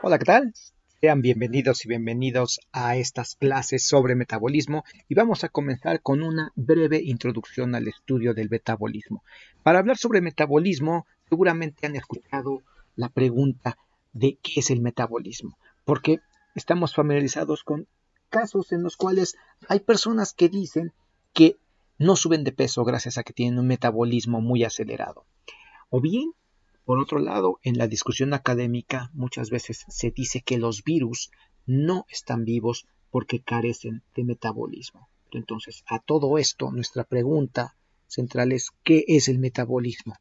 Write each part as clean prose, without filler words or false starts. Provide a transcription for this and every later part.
Hola, ¿qué tal? Sean bienvenidos y bienvenidos a estas clases sobre metabolismo y vamos a comenzar con una breve introducción al estudio del metabolismo. Para hablar sobre metabolismo, seguramente han escuchado la pregunta de qué es el metabolismo, porque estamos familiarizados con casos en los cuales hay personas que dicen que no suben de peso gracias a que tienen un metabolismo muy acelerado. O bien, por otro lado, en la discusión académica muchas veces se dice que los virus no están vivos porque carecen de metabolismo. Entonces, a todo esto, nuestra pregunta central es: ¿qué es el metabolismo?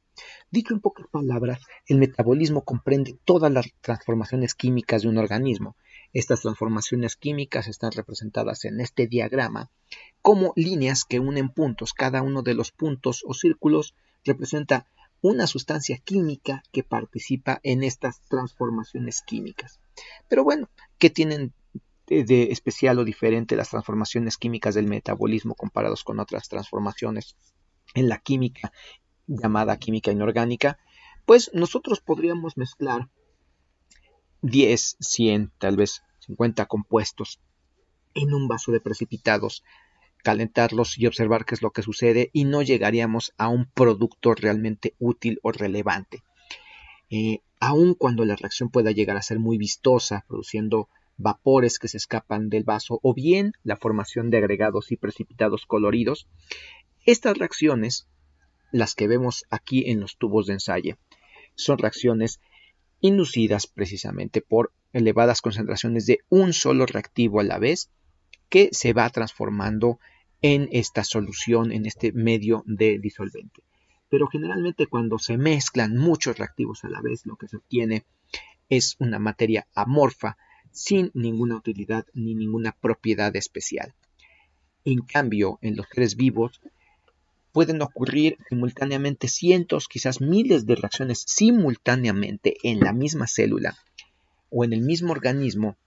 Dicho en pocas palabras, el metabolismo comprende todas las transformaciones químicas de un organismo. Estas transformaciones químicas están representadas en este diagrama como líneas que unen puntos. Cada uno de los puntos o círculos representa una sustancia química que participa en estas transformaciones químicas. Pero bueno, ¿qué tienen de especial o diferente las transformaciones químicas del metabolismo comparados con otras transformaciones en la química llamada química inorgánica? Pues nosotros podríamos mezclar 10, 100, tal vez 50 compuestos en un vaso de precipitados, calentarlos y observar qué es lo que sucede, y no llegaríamos a un producto realmente útil o relevante. Aun cuando la reacción pueda llegar a ser muy vistosa, produciendo vapores que se escapan del vaso o bien la formación de agregados y precipitados coloridos, estas reacciones, las que vemos aquí en los tubos de ensayo, son reacciones inducidas precisamente por elevadas concentraciones de un solo reactivo a la vez, que se va transformando en esta solución, en este medio de disolvente. Pero generalmente cuando se mezclan muchos reactivos a la vez, lo que se obtiene es una materia amorfa sin ninguna utilidad ni ninguna propiedad especial. En cambio, en los seres vivos pueden ocurrir simultáneamente cientos, quizás miles de reacciones simultáneamente en la misma célula o en el mismo organismo,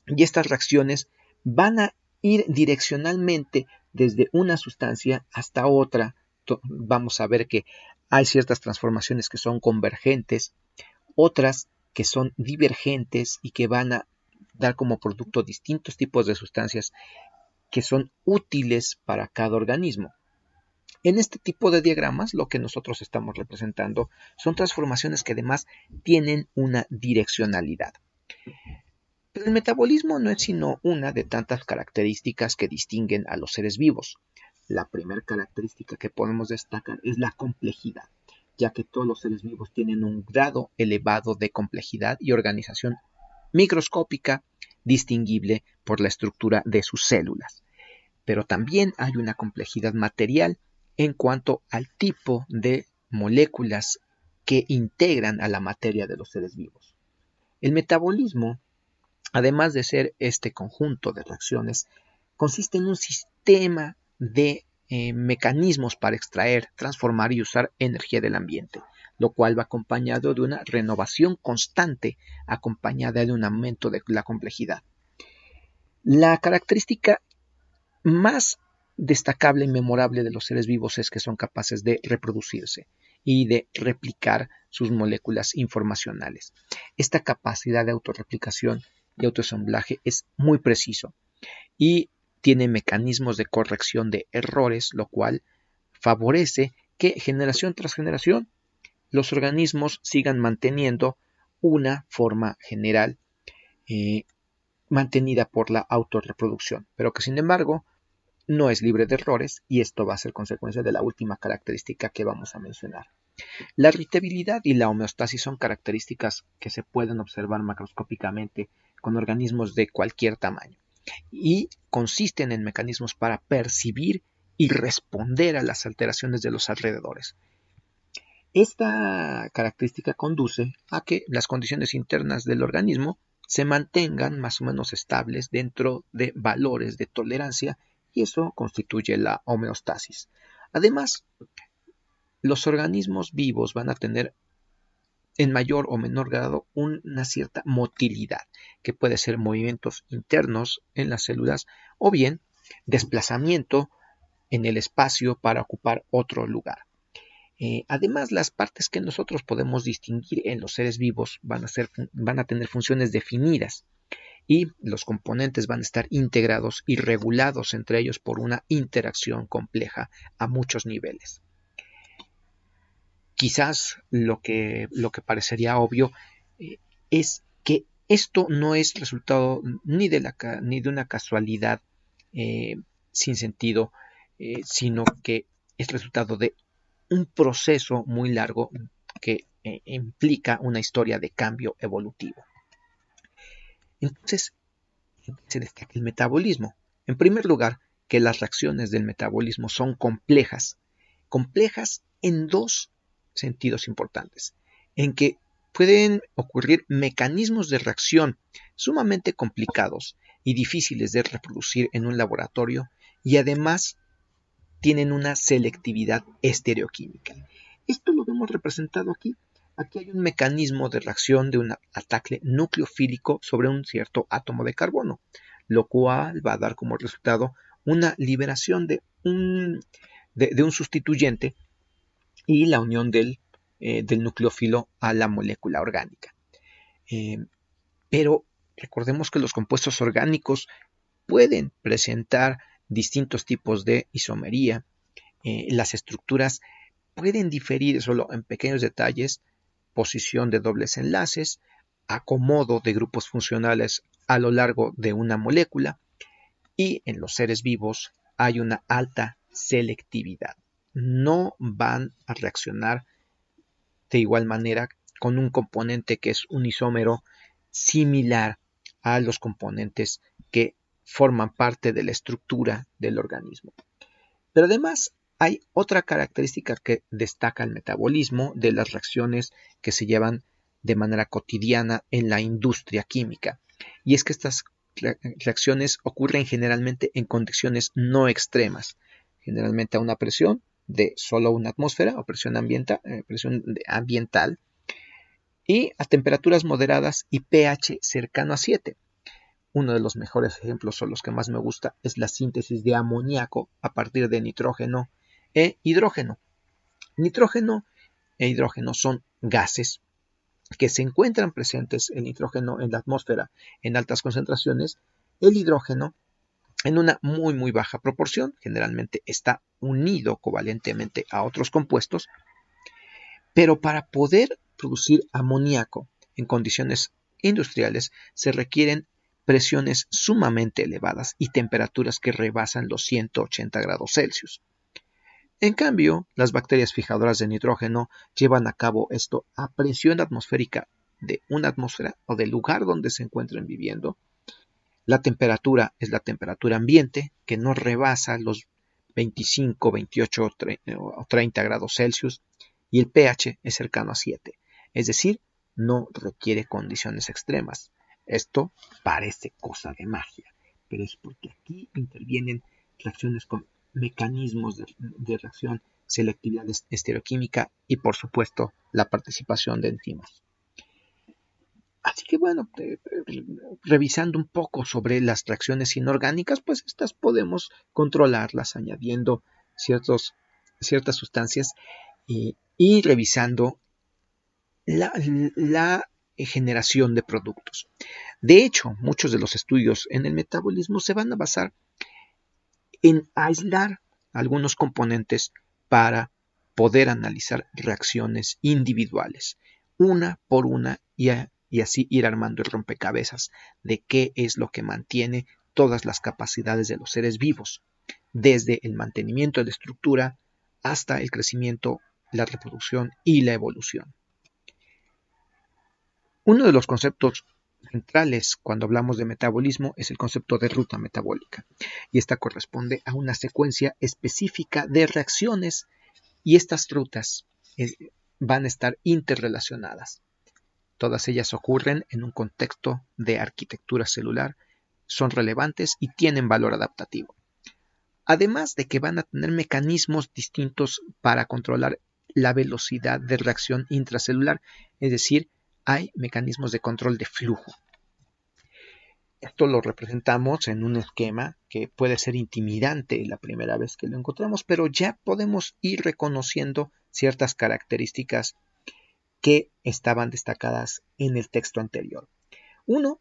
y estas reacciones van a ir direccionalmente desde una sustancia hasta otra. Vamos a ver que hay ciertas transformaciones que son convergentes, otras que son divergentes y que van a dar como producto distintos tipos de sustancias que son útiles para cada organismo. En este tipo de diagramas, lo que nosotros estamos representando son transformaciones que además tienen una direccionalidad. Pero el metabolismo no es sino una de tantas características que distinguen a los seres vivos. La primera característica que podemos destacar es la complejidad, ya que todos los seres vivos tienen un grado elevado de complejidad y organización microscópica distinguible por la estructura de sus células. Pero también hay una complejidad material en cuanto al tipo de moléculas que integran a la materia de los seres vivos. El metabolismo, además de ser este conjunto de reacciones, consiste en un sistema de mecanismos para extraer, transformar y usar energía del ambiente, lo cual va acompañado de una renovación constante, acompañada de un aumento de la complejidad. La característica más destacable y memorable de los seres vivos es que son capaces de reproducirse y de replicar sus moléculas informacionales. Esta capacidad de autorreplicación y autoensamblaje es muy preciso y tiene mecanismos de corrección de errores, lo cual favorece que generación tras generación los organismos sigan manteniendo una forma general mantenida por la autorreproducción, pero que sin embargo no es libre de errores, y esto va a ser consecuencia de la última característica que vamos a mencionar. La irritabilidad y la homeostasis son características que se pueden observar macroscópicamente con organismos de cualquier tamaño y consisten en mecanismos para percibir y responder a las alteraciones de los alrededores. Esta característica conduce a que las condiciones internas del organismo se mantengan más o menos estables dentro de valores de tolerancia, y eso constituye la homeostasis. Además, los organismos vivos van a tener en mayor o menor grado una cierta motilidad, que puede ser movimientos internos en las células o bien desplazamiento en el espacio para ocupar otro lugar. Además, las partes que nosotros podemos distinguir en los seres vivos van a tener funciones definidas y los componentes van a estar integrados y regulados entre ellos por una interacción compleja a muchos niveles. Quizás lo que parecería obvio es que esto no es resultado ni de una casualidad sin sentido, sino que es resultado de un proceso muy largo que implica una historia de cambio evolutivo. Entonces, se destaca el metabolismo. En primer lugar, que las reacciones del metabolismo son complejas en dos sentidos importantes, en que pueden ocurrir mecanismos de reacción sumamente complicados y difíciles de reproducir en un laboratorio y además tienen una selectividad estereoquímica. Esto lo vemos representado aquí. Aquí hay un mecanismo de reacción de un ataque nucleofílico sobre un cierto átomo de carbono, lo cual va a dar como resultado una liberación de un sustituyente y la unión del nucleófilo a la molécula orgánica. Pero recordemos que los compuestos orgánicos pueden presentar distintos tipos de isomería. Las estructuras pueden diferir solo en pequeños detalles, posición de dobles enlaces, acomodo de grupos funcionales a lo largo de una molécula, y en los seres vivos hay una alta selectividad. No van a reaccionar de igual manera con un componente que es un isómero similar a los componentes que forman parte de la estructura del organismo. Pero además hay otra característica que destaca el metabolismo de las reacciones que se llevan de manera cotidiana en la industria química, y es que estas reacciones ocurren generalmente en condiciones no extremas, generalmente a una presión de solo una atmósfera o presión ambiental y a temperaturas moderadas y pH cercano a 7. Uno de los mejores ejemplos, o los que más me gusta, es la síntesis de amoníaco a partir de nitrógeno e hidrógeno. Nitrógeno e hidrógeno son gases que se encuentran presentes, el nitrógeno en la atmósfera en altas concentraciones, el hidrógeno en una muy baja proporción, generalmente está unido covalentemente a otros compuestos, pero para poder producir amoníaco en condiciones industriales se requieren presiones sumamente elevadas y temperaturas que rebasan los 180 grados Celsius. En cambio, las bacterias fijadoras de nitrógeno llevan a cabo esto a presión atmosférica de una atmósfera o del lugar donde se encuentren viviendo. La temperatura es la temperatura ambiente, que no rebasa los 25, 28 o 30 grados Celsius, y el pH es cercano a 7, es decir, no requiere condiciones extremas. Esto parece cosa de magia, pero es porque aquí intervienen reacciones con mecanismos de reacción, selectividad estereoquímica y, por supuesto, la participación de enzimas. Así que bueno, revisando un poco sobre las reacciones inorgánicas, pues estas podemos controlarlas añadiendo ciertas sustancias y revisando la generación de productos. De hecho, muchos de los estudios en el metabolismo se van a basar en aislar algunos componentes para poder analizar reacciones individuales, una por una, y así ir armando el rompecabezas de qué es lo que mantiene todas las capacidades de los seres vivos, desde el mantenimiento de la estructura hasta el crecimiento, la reproducción y la evolución. Uno de los conceptos centrales cuando hablamos de metabolismo es el concepto de ruta metabólica, y esta corresponde a una secuencia específica de reacciones, y estas rutas van a estar interrelacionadas. Todas ellas ocurren en un contexto de arquitectura celular, son relevantes y tienen valor adaptativo. Además de que van a tener mecanismos distintos para controlar la velocidad de reacción intracelular, es decir, hay mecanismos de control de flujo. Esto lo representamos en un esquema que puede ser intimidante la primera vez que lo encontramos, pero ya podemos ir reconociendo ciertas características que estaban destacadas en el texto anterior. Uno,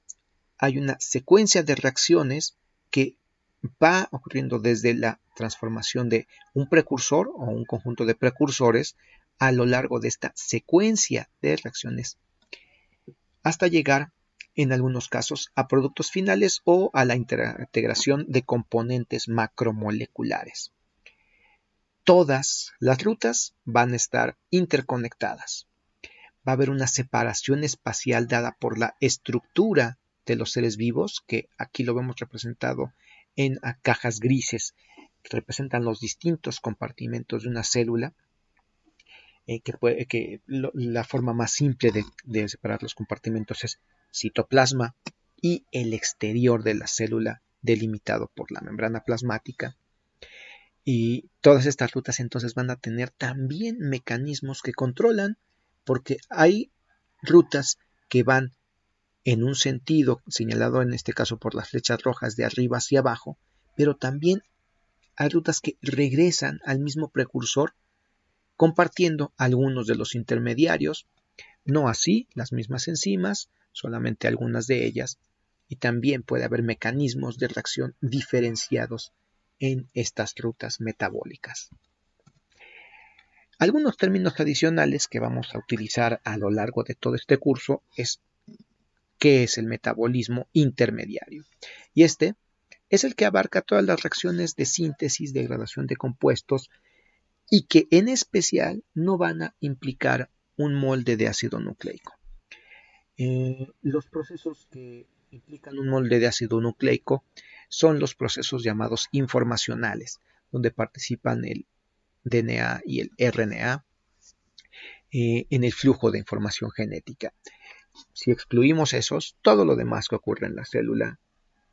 hay una secuencia de reacciones que va ocurriendo desde la transformación de un precursor o un conjunto de precursores a lo largo de esta secuencia de reacciones hasta llegar en algunos casos a productos finales o a la integración de componentes macromoleculares. Todas las rutas van a estar interconectadas. Va a haber una separación espacial dada por la estructura de los seres vivos, que aquí lo vemos representado en cajas grises, que representan los distintos compartimentos de una célula, la forma más simple de separar los compartimentos es citoplasma y el exterior de la célula delimitado por la membrana plasmática. Y todas estas rutas entonces van a tener también mecanismos que controlan, porque hay rutas que van en un sentido señalado en este caso por las flechas rojas de arriba hacia abajo, pero también hay rutas que regresan al mismo precursor compartiendo algunos de los intermediarios, no así las mismas enzimas, solamente algunas de ellas, y también puede haber mecanismos de reacción diferenciados en estas rutas metabólicas. Algunos términos adicionales que vamos a utilizar a lo largo de todo este curso es qué es el metabolismo intermediario. Y este es el que abarca todas las reacciones de síntesis, degradación de compuestos, y que en especial no van a implicar un molde de ácido nucleico. Los procesos que implican un molde de ácido nucleico son los procesos llamados informacionales, donde participan el DNA y el RNA en el flujo de información genética. Si excluimos esos, todo lo demás que ocurre en la célula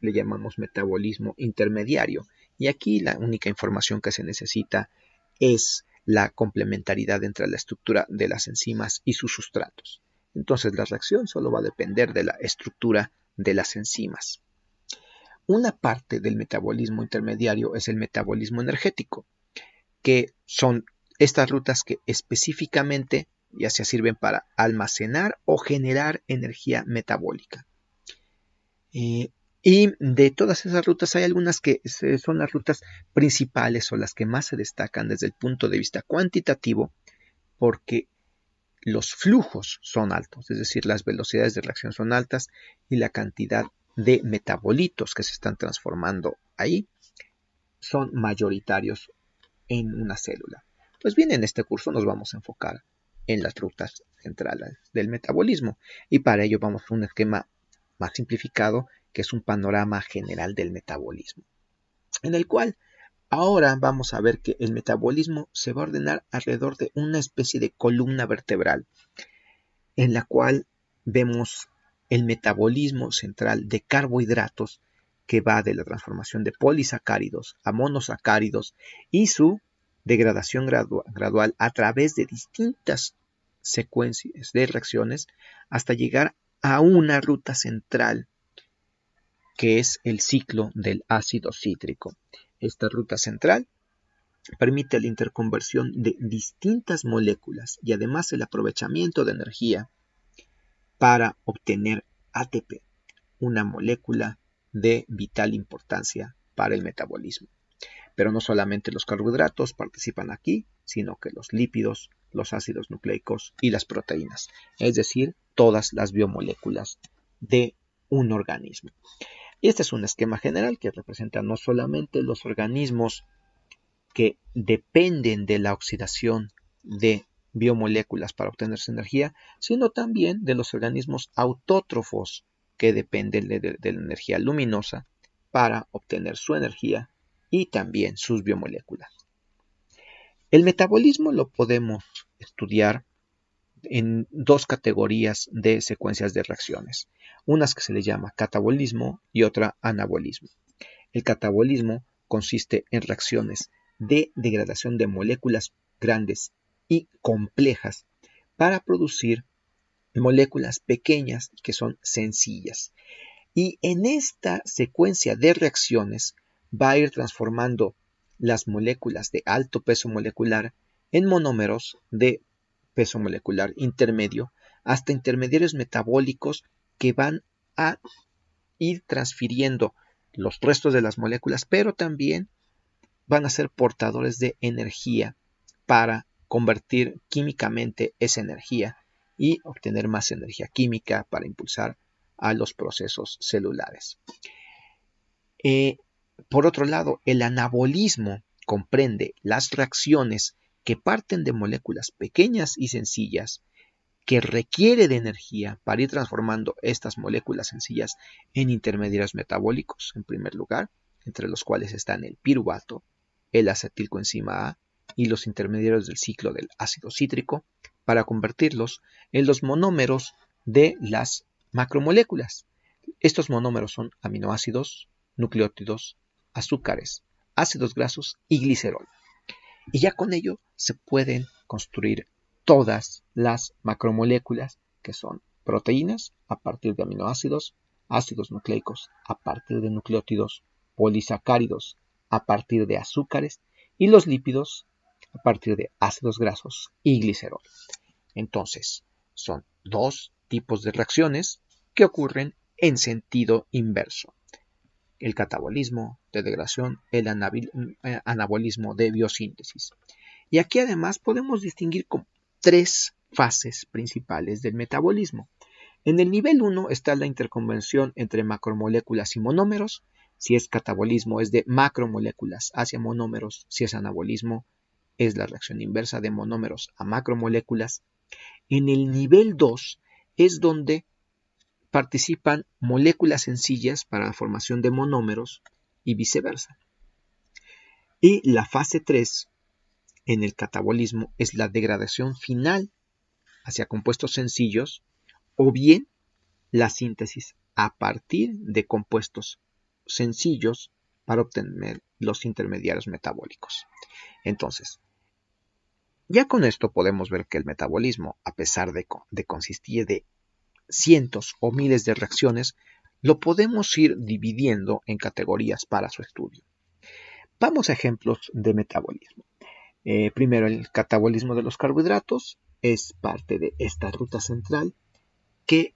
le llamamos metabolismo intermediario, y aquí la única información que se necesita es la complementariedad entre la estructura de las enzimas y sus sustratos. Entonces la reacción solo va a depender de la estructura de las enzimas. Una parte del metabolismo intermediario es el metabolismo energético, que son estas rutas que específicamente ya sea sirven para almacenar o generar energía metabólica. Y de todas esas rutas hay algunas que son las rutas principales o las que más se destacan desde el punto de vista cuantitativo, porque los flujos son altos, es decir, las velocidades de reacción son altas y la cantidad de metabolitos que se están transformando ahí son mayoritarios en una célula. Pues bien, en este curso nos vamos a enfocar en las rutas centrales del metabolismo, y para ello vamos a un esquema más simplificado, que es un panorama general del metabolismo, en el cual ahora vamos a ver que el metabolismo se va a ordenar alrededor de una especie de columna vertebral, en la cual vemos el metabolismo central de carbohidratos, que va de la transformación de polisacáridos a monosacáridos y su degradación gradual a través de distintas secuencias de reacciones hasta llegar a una ruta central, que es el ciclo del ácido cítrico. Esta ruta central permite la interconversión de distintas moléculas y además el aprovechamiento de energía para obtener ATP, una molécula de vital importancia para el metabolismo. Pero no solamente los carbohidratos participan aquí, sino que los lípidos, los ácidos nucleicos y las proteínas, es decir, todas las biomoléculas de un organismo. Y este es un esquema general que representa no solamente los organismos que dependen de la oxidación de biomoléculas para obtener su energía, sino también de los organismos autótrofos que dependen de la energía luminosa para obtener su energía y también sus biomoléculas. El metabolismo lo podemos estudiar en dos categorías de secuencias de reacciones, unas que se le llama catabolismo y otra anabolismo. El catabolismo consiste en reacciones de degradación de moléculas grandes y complejas para producir moléculas pequeñas que son sencillas. Y en esta secuencia de reacciones va a ir transformando las moléculas de alto peso molecular en monómeros de peso molecular intermedio hasta intermediarios metabólicos que van a ir transfiriendo los restos de las moléculas, pero también van a ser portadores de energía para convertir químicamente esa energía y obtener más energía química para impulsar a los procesos celulares. Por otro lado, el anabolismo comprende las reacciones que parten de moléculas pequeñas y sencillas que requiere de energía para ir transformando estas moléculas sencillas en intermediarios metabólicos, en primer lugar, entre los cuales están el piruvato, el acetilcoenzima A y los intermediarios del ciclo del ácido cítrico, para convertirlos en los monómeros de las macromoléculas. Estos monómeros son aminoácidos, nucleótidos, azúcares, ácidos grasos y glicerol. Y ya con ello se pueden construir todas las macromoléculas, que son proteínas a partir de aminoácidos, ácidos nucleicos a partir de nucleótidos, polisacáridos a partir de azúcares y los lípidos a partir de ácidos grasos y glicerol. Entonces, son dos tipos de reacciones que ocurren en sentido inverso: el catabolismo de degradación, el anabolismo de biosíntesis. Y aquí además podemos distinguir como tres fases principales del metabolismo. En el nivel 1 está la interconversión entre macromoléculas y monómeros. Si es catabolismo, es de macromoléculas hacia monómeros. Si es anabolismo, es la reacción inversa de monómeros a macromoléculas. En el nivel 2 es donde participan moléculas sencillas para la formación de monómeros y viceversa. Y la fase 3 en el catabolismo es la degradación final hacia compuestos sencillos o bien la síntesis a partir de compuestos sencillos para obtener los intermediarios metabólicos. Entonces, ya con esto podemos ver que el metabolismo, a pesar de consistir de cientos o miles de reacciones, lo podemos ir dividiendo en categorías para su estudio. Vamos a ejemplos de metabolismo. Primero, el catabolismo de los carbohidratos es parte de esta ruta central que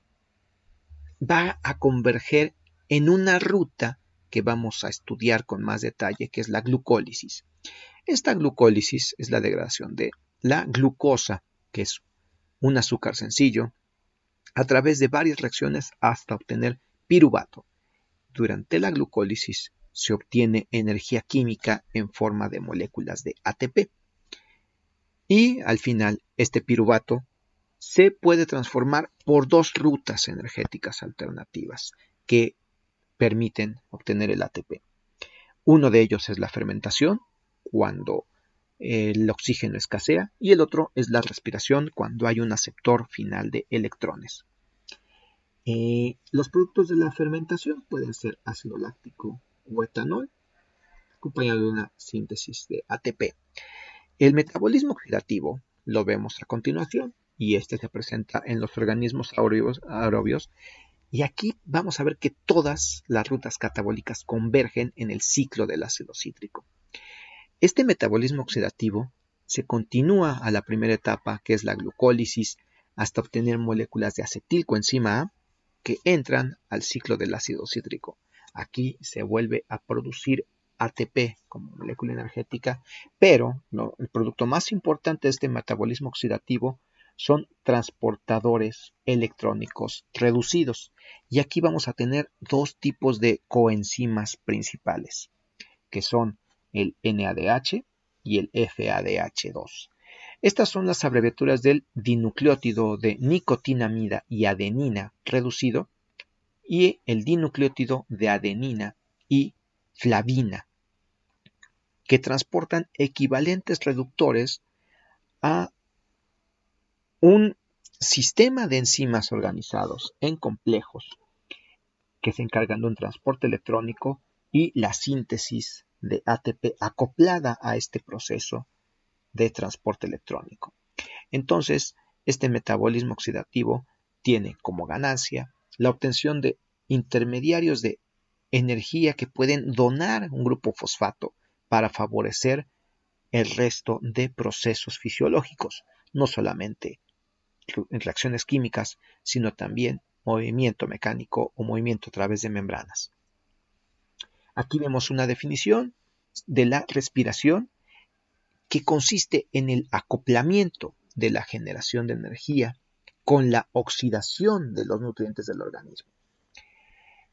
va a converger en una ruta que vamos a estudiar con más detalle, que es la glucólisis. Esta glucólisis es la degradación de la glucosa, que es un azúcar sencillo, a través de varias reacciones hasta obtener piruvato. Durante la glucólisis se obtiene energía química en forma de moléculas de ATP. Y al final, este piruvato se puede transformar por dos rutas energéticas alternativas que permiten obtener el ATP. Uno de ellos es la fermentación, cuando el oxígeno escasea, y el otro es la respiración, cuando hay un aceptor final de electrones. Los productos de la fermentación pueden ser ácido láctico o etanol, acompañado de una síntesis de ATP. El metabolismo oxidativo lo vemos a continuación, y este se presenta en los organismos aerobios, y aquí vamos a ver que todas las rutas catabólicas convergen en el ciclo del ácido cítrico. Este metabolismo oxidativo se continúa a la primera etapa, que es la glucólisis, hasta obtener moléculas de acetilcoenzima A que entran al ciclo del ácido cítrico. Aquí se vuelve a producir ATP como molécula energética, pero el producto más importante de este metabolismo oxidativo son transportadores electrónicos reducidos. Y aquí vamos a tener dos tipos de coenzimas principales, que son el NADH y el FADH2. Estas son las abreviaturas del dinucleótido de nicotinamida y adenina reducido y el dinucleótido de adenina y flavina, que transportan equivalentes reductores a un sistema de enzimas organizados en complejos que se encargan de un transporte electrónico y la síntesis de ATP acoplada a este proceso de transporte electrónico. Entonces, este metabolismo oxidativo tiene como ganancia la obtención de intermediarios de energía que pueden donar un grupo fosfato para favorecer el resto de procesos fisiológicos, no solamente en reacciones químicas, sino también movimiento mecánico o movimiento a través de membranas. Aquí vemos una definición de la respiración que consiste en el acoplamiento de la generación de energía con la oxidación de los nutrientes del organismo.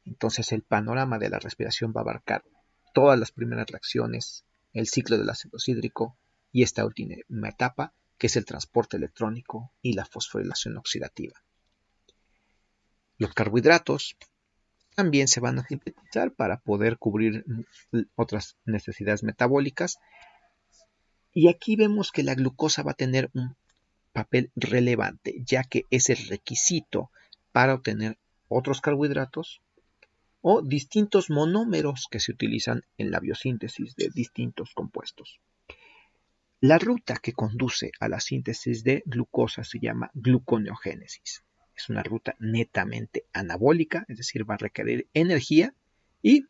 Entonces el panorama de la respiración va a abarcar todas las primeras reacciones, el ciclo del ácido cítrico y esta última etapa, que es el transporte electrónico y la fosforilación oxidativa. Los carbohidratos también se van a sintetizar para poder cubrir otras necesidades metabólicas. Y aquí vemos que la glucosa va a tener un papel relevante, ya que es el requisito para obtener otros carbohidratos o distintos monómeros que se utilizan en la biosíntesis de distintos compuestos. La ruta que conduce a la síntesis de glucosa se llama gluconeogénesis. Es una ruta netamente anabólica, es decir, va a requerir energía y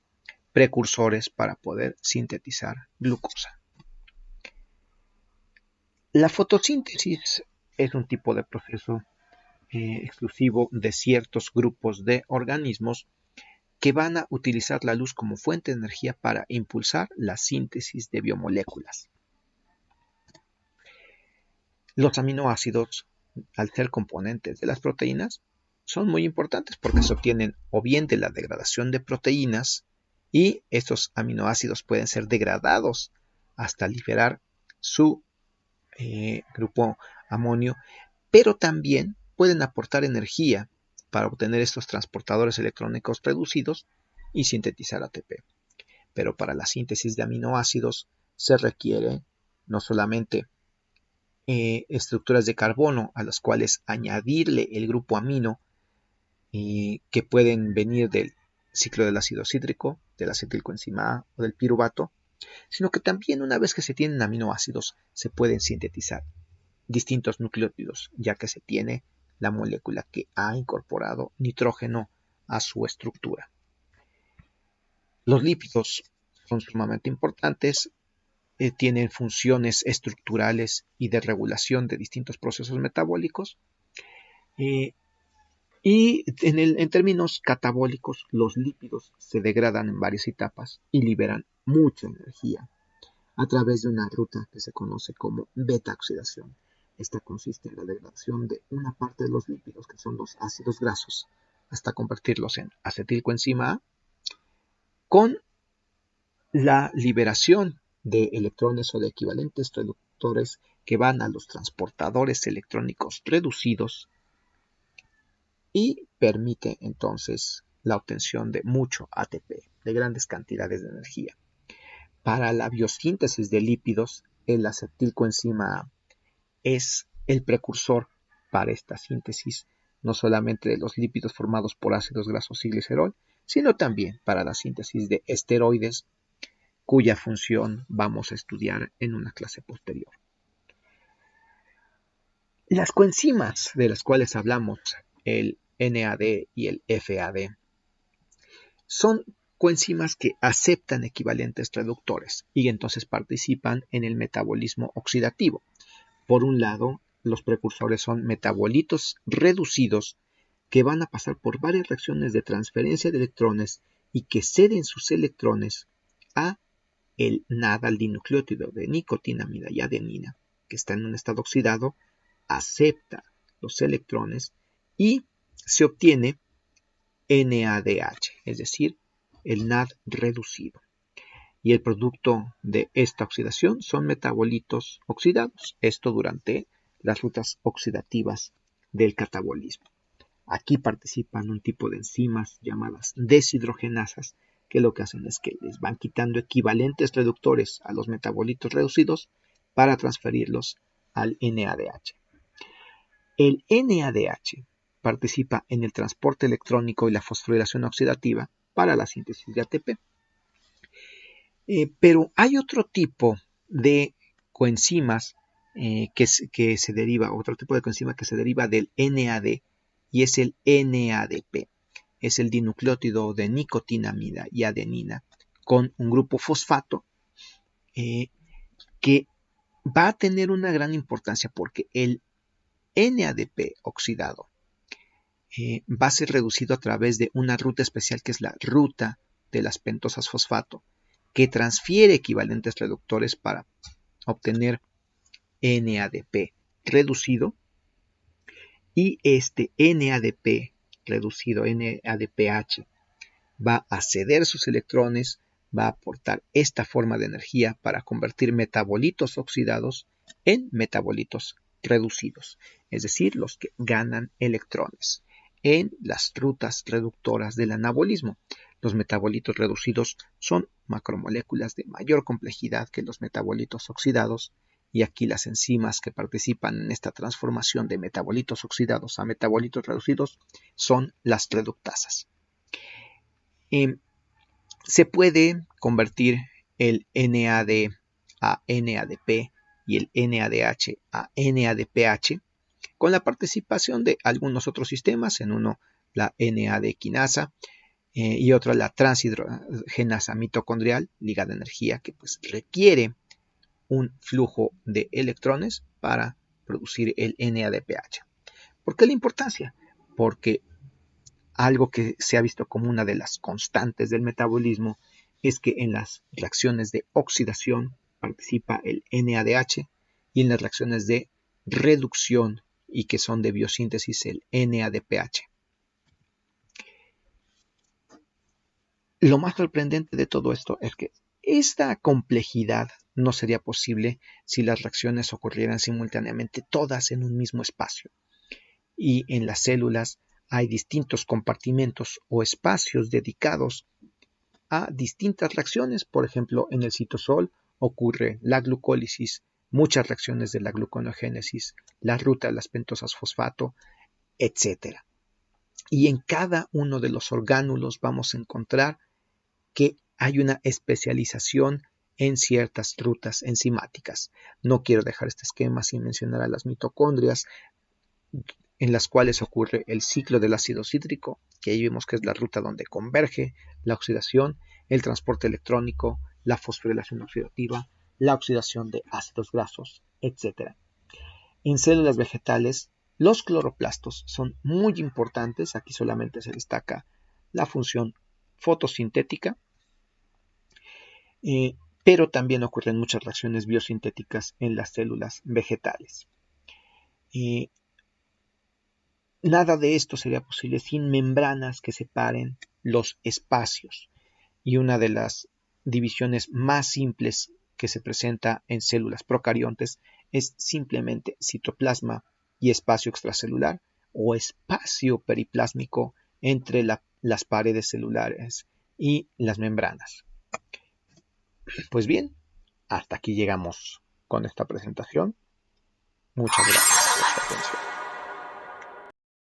precursores para poder sintetizar glucosa. La fotosíntesis es un tipo de proceso exclusivo de ciertos grupos de organismos que van a utilizar la luz como fuente de energía para impulsar la síntesis de biomoléculas. Los aminoácidos, al ser componentes de las proteínas, son muy importantes porque se obtienen o bien de la degradación de proteínas y estos aminoácidos pueden ser degradados hasta liberar su grupo amonio, pero también pueden aportar energía para obtener estos transportadores electrónicos reducidos y sintetizar ATP. Pero para la síntesis de aminoácidos se requiere no solamente estructuras de carbono a las cuales añadirle el grupo amino que pueden venir del ciclo del ácido cítrico, del acetilcoenzima A o del piruvato, sino que también una vez que se tienen aminoácidos se pueden sintetizar distintos nucleótidos, ya que se tiene la molécula que ha incorporado nitrógeno a su estructura. Los lípidos son sumamente importantes, tienen funciones estructurales y de regulación de distintos procesos metabólicos. Y en términos catabólicos, los lípidos se degradan en varias etapas y liberan mucha energía a través de una ruta que se conoce como beta-oxidación. Esta consiste en la degradación de una parte de los lípidos, que son los ácidos grasos, hasta convertirlos en acetilcoenzima A, con la liberación de electrones o de equivalentes reductores que van a los transportadores electrónicos reducidos y permite entonces la obtención de mucho ATP, de grandes cantidades de energía. Para la biosíntesis de lípidos, el acetilcoenzima A es el precursor para esta síntesis, no solamente de los lípidos formados por ácidos grasos y glicerol, sino también para la síntesis de esteroides, cuya función vamos a estudiar en una clase posterior. Las coenzimas de las cuales hablamos, el NAD y el FAD, son coenzimas que aceptan equivalentes reductores y entonces participan en el metabolismo oxidativo. Por un lado, los precursores son metabolitos reducidos que van a pasar por varias reacciones de transferencia de electrones y que ceden sus electrones a el NAD, al dinucleótido de nicotinamida y adenina, que está en un estado oxidado, acepta los electrones y se obtiene NADH, es decir, el NAD reducido. Y el producto de esta oxidación son metabolitos oxidados, esto durante las rutas oxidativas del catabolismo. Aquí participan un tipo de enzimas llamadas deshidrogenasas, que lo que hacen es que les van quitando equivalentes reductores a los metabolitos reducidos para transferirlos al NADH. El NADH participa en el transporte electrónico y la fosforilación oxidativa para la síntesis de ATP. Pero hay otro tipo de coenzimas que se deriva, otro tipo de coenzima que se deriva del NAD y es el NADP. Es el dinucleótido de nicotinamida y adenina con un grupo fosfato que va a tener una gran importancia porque el NADP oxidado va a ser reducido a través de una ruta especial que es la ruta de las pentosas fosfato, que transfiere equivalentes reductores para obtener NADP reducido, y este NADP reducido, NADPH, va a ceder sus electrones, va a aportar esta forma de energía para convertir metabolitos oxidados en metabolitos reducidos, es decir, los que ganan electrones en las rutas reductoras del anabolismo. Los metabolitos reducidos son macromoléculas de mayor complejidad que los metabolitos oxidados, y aquí las enzimas que participan en esta transformación de metabolitos oxidados a metabolitos reducidos son las reductasas. Se puede convertir el NAD a NADP y el NADH a NADPH con la participación de algunos otros sistemas, en uno la NAD quinasa y otro la transhidrogenasa mitocondrial ligada a energía, que pues requiere un flujo de electrones para producir el NADPH. ¿Por qué la importancia? Porque algo que se ha visto como una de las constantes del metabolismo es que en las reacciones de oxidación participa el NADH y en las reacciones de reducción y que son de biosíntesis el NADPH. Lo más sorprendente de todo esto es que esta complejidad no sería posible si las reacciones ocurrieran simultáneamente todas en un mismo espacio. Y en las células hay distintos compartimentos o espacios dedicados a distintas reacciones. Por ejemplo, en el citosol ocurre la glucólisis, muchas reacciones de la gluconeogénesis, la ruta de las pentosas fosfato, etc. Y en cada uno de los orgánulos vamos a encontrar que hay una especialización en ciertas rutas enzimáticas. No quiero dejar este esquema sin mencionar a las mitocondrias, en las cuales ocurre el ciclo del ácido cítrico, que ahí vemos que es la ruta donde converge la oxidación, el transporte electrónico, la fosforilación oxidativa, la oxidación de ácidos grasos, etc. En células vegetales, los cloroplastos son muy importantes. Aquí solamente se destaca la función fotosintética, pero también ocurren muchas reacciones biosintéticas en las células vegetales. Nada de esto sería posible sin membranas que separen los espacios, y una de las divisiones más simples que se presenta en células procariontes es simplemente citoplasma y espacio extracelular o espacio periplásmico entre las paredes celulares y las membranas. Pues bien, hasta aquí llegamos con esta presentación. Muchas gracias por su atención.